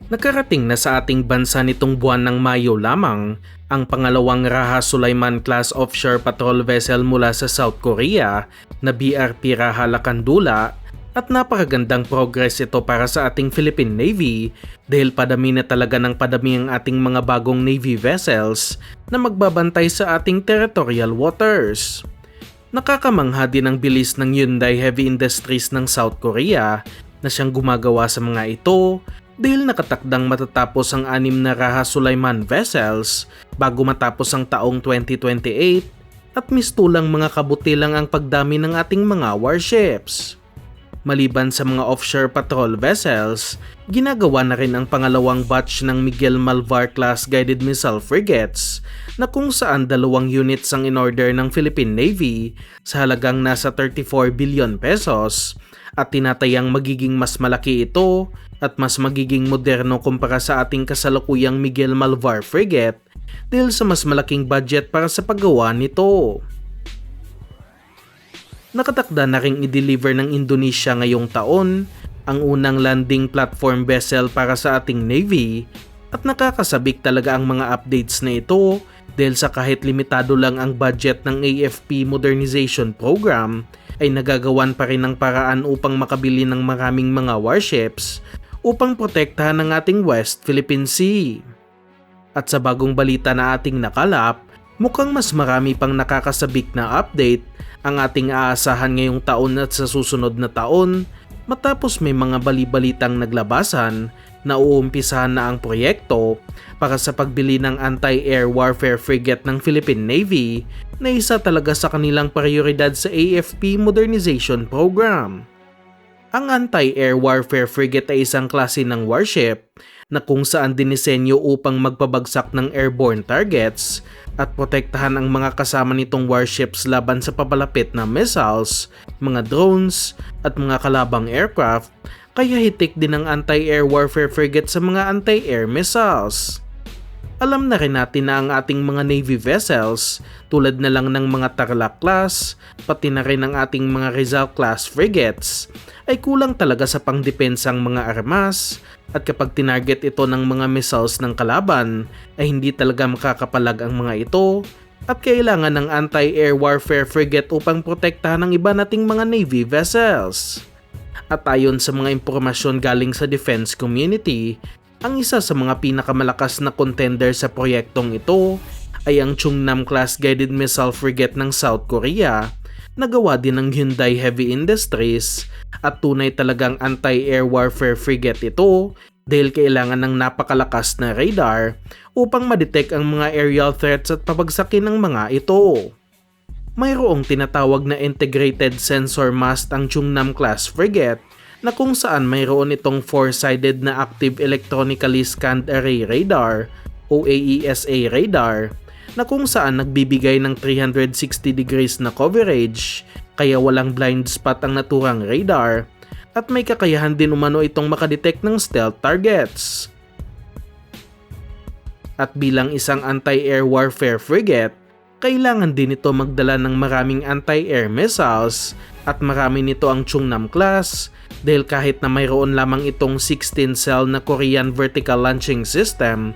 Nakarating na sa ating bansa nitong buwan ng Mayo lamang ang pangalawang Raha Sulaiman class offshore patrol vessel mula sa South Korea na BRP Raha Lakandula at napakagandang progress ito para sa ating Philippine Navy dahil padami na talaga ng padami ang ating mga bagong Navy vessels na magbabantay sa ating territorial waters. Nakakamangha din ang bilis ng Hyundai Heavy Industries ng South Korea na siyang gumagawa sa mga ito dahil nakatakdang matatapos ang 6 na Raha Sulaiman vessels bago matapos ang taong 2028 at mistulang mga kabutilang ang pagdami ng ating mga warships. Maliban sa mga offshore patrol vessels, ginagawa na rin ang pangalawang batch ng Miguel Malvar class guided missile frigates na kung saan 2 units ang in-order ng Philippine Navy sa halagang nasa 34 billion pesos at tinatayang magiging mas malaki ito at mas magiging moderno kumpara sa ating kasalukuyang Miguel Malvar frigate dahil sa mas malaking budget para sa paggawa nito. Nakatakda na ring i-deliver ng Indonesia ngayong taon ang unang landing platform vessel para sa ating Navy at nakakasabik talaga ang mga updates na ito dahil sa kahit limitado lang ang budget ng AFP Modernization Program ay nagagawan pa rin ng paraan upang makabili ng maraming mga warships upang protektahan ang ating West Philippine Sea. At sa bagong balita na ating nakalap, mukhang mas marami pang nakakasabik na update ang ating aasahan ngayong taon at sa susunod na taon matapos may mga balibalitang naglabasan na uumpisahan na ang proyekto para sa pagbili ng anti-air warfare frigate ng Philippine Navy na isa talaga sa kanilang prioridad sa AFP Modernization Program. Ang anti-air warfare frigate ay isang klase ng warship na kung saan dinisenyo upang magpabagsak ng airborne targets at protektahan ang mga kasama nitong warships laban sa papalapit na missiles, mga drones at mga kalabang aircraft, kaya hitik din ang anti-air warfare frigate sa mga anti-air missiles. Alam na rin natin na ang ating mga Navy vessels tulad na lang ng mga Tarlac class, pati na rin ang ating mga Rizal class frigates ay kulang talaga sa pangdepensang mga armas at kapag tinarget ito ng mga missiles ng kalaban ay hindi talaga makakapalag ang mga ito at kailangan ng anti-air warfare frigate upang protektahan ang iba nating mga Navy vessels. At ayon sa mga impormasyon galing sa defense community, ang isa sa mga pinakamalakas na contender sa proyektong ito ay ang Chungnam class guided missile frigate ng South Korea na gawa din ng Hyundai Heavy Industries at tunay talagang anti-air warfare frigate ito dahil kailangan ng napakalakas na radar upang ma-detect ang mga aerial threats at pabagsakin ng mga ito. Mayroong tinatawag na integrated sensor mast ang Chungnam class frigate na kung saan mayroon itong 4-sided na active electronically scanned array radar o AESA radar na kung saan nagbibigay ng 360 degrees na coverage kaya walang blind spot ang naturang radar at may kakayahan din umano itong makadetect ng stealth targets. At bilang isang anti-air warfare frigate, kailangan din ito magdala ng maraming anti-air missiles at marami nito ang Chungnam class dahil kahit na mayroon lamang itong 16-cell na Korean vertical launching system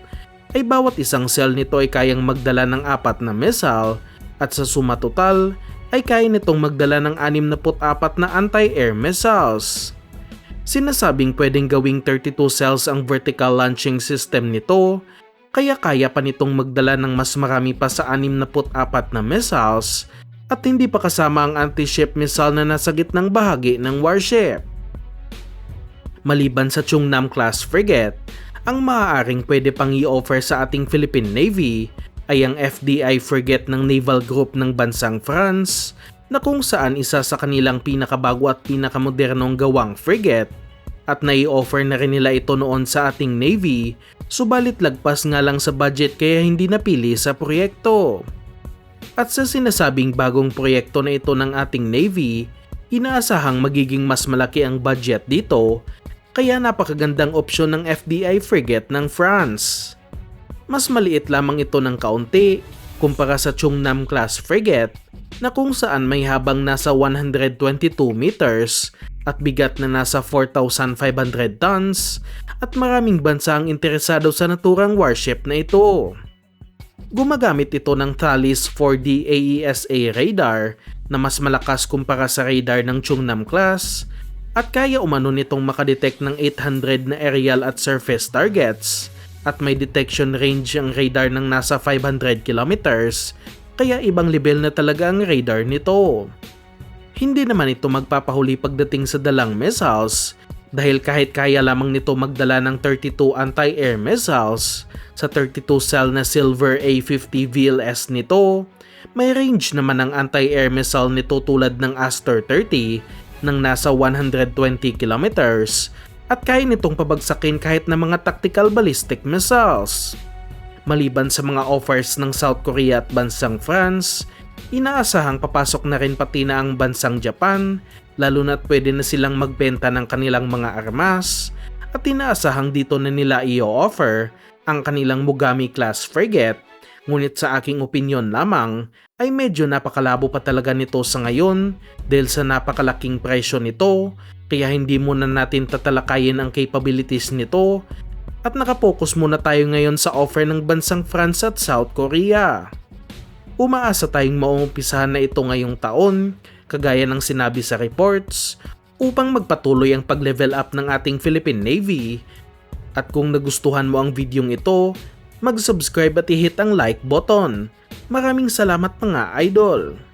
ay bawat isang cell nito ay kayang magdala ng 4 na missile at sa suma total ay kaya nitong magdala ng 64 na anti-air missiles. Sinasabing pwedeng gawing 32 cells ang vertical launching system nito kaya kaya pa nitong magdala ng mas marami pa sa 64 na missiles at hindi pa kasama ang anti-ship missile na nasa gitnang bahagi ng warship. Maliban sa Chungnam class frigate, ang maaaring pwede pang i-offer sa ating Philippine Navy ay ang FDI frigate ng naval group ng bansang France na kung saan isa sa kanilang pinakabago at pinakamodernong gawang frigate at nai-offer na rin nila ito noon sa ating Navy subalit lagpas nga lang sa budget kaya hindi napili sa proyekto. At sa sinasabing bagong proyekto na ito ng ating Navy, inaasahang magiging mas malaki ang budget dito kaya napakagandang opsyon ng FDI frigate ng France. Mas maliit lamang ito ng kaunti kumpara sa Chungnam class frigate na kung saan may habang nasa 122 meters at bigat na nasa 4,500 tons at maraming bansa ang interesado sa naturang warship na ito. Gumagamit ito ng Thales 4D AESA radar na mas malakas kumpara sa radar ng Chungnam class at kaya umano nitong makadetect ng 800 na aerial at surface targets at may detection range ang radar ng nasa 500 kilometers, kaya ibang level na talaga ang radar nito. Hindi naman ito magpapahuli pagdating sa dalang missiles dahil kahit kaya lamang nito magdala ng 32 anti-air missiles sa 32 cell na Silver A50 VLS nito, may range naman ang anti-air missile nito tulad ng Aster 30 ng nasa 120 kilometers at kaya nitong pabagsakin kahit na mga tactical ballistic missiles. Maliban sa mga offers ng South Korea at bansang France, inaasahang papasok na rin pati na ang bansang Japan, lalo na't pwede na silang magbenta ng kanilang mga armas at inaasahang dito na nila i-offer ang kanilang Mogami class frigate. Ngunit sa aking opinyon lamang ay medyo napakalabo pa talaga nito sa ngayon dahil sa napakalaking presyo nito, kaya hindi muna natin tatalakayin ang capabilities nito at nakapokus muna tayo ngayon sa offer ng bansang France at South Korea. Umaasa tayong maumpisahan na ito ngayong taon, kagaya ng sinabi sa reports, upang magpatuloy ang pag-level up ng ating Philippine Navy. At kung nagustuhan mo ang videong ito, mag-subscribe at i-hit ang like button. Maraming salamat mga idol!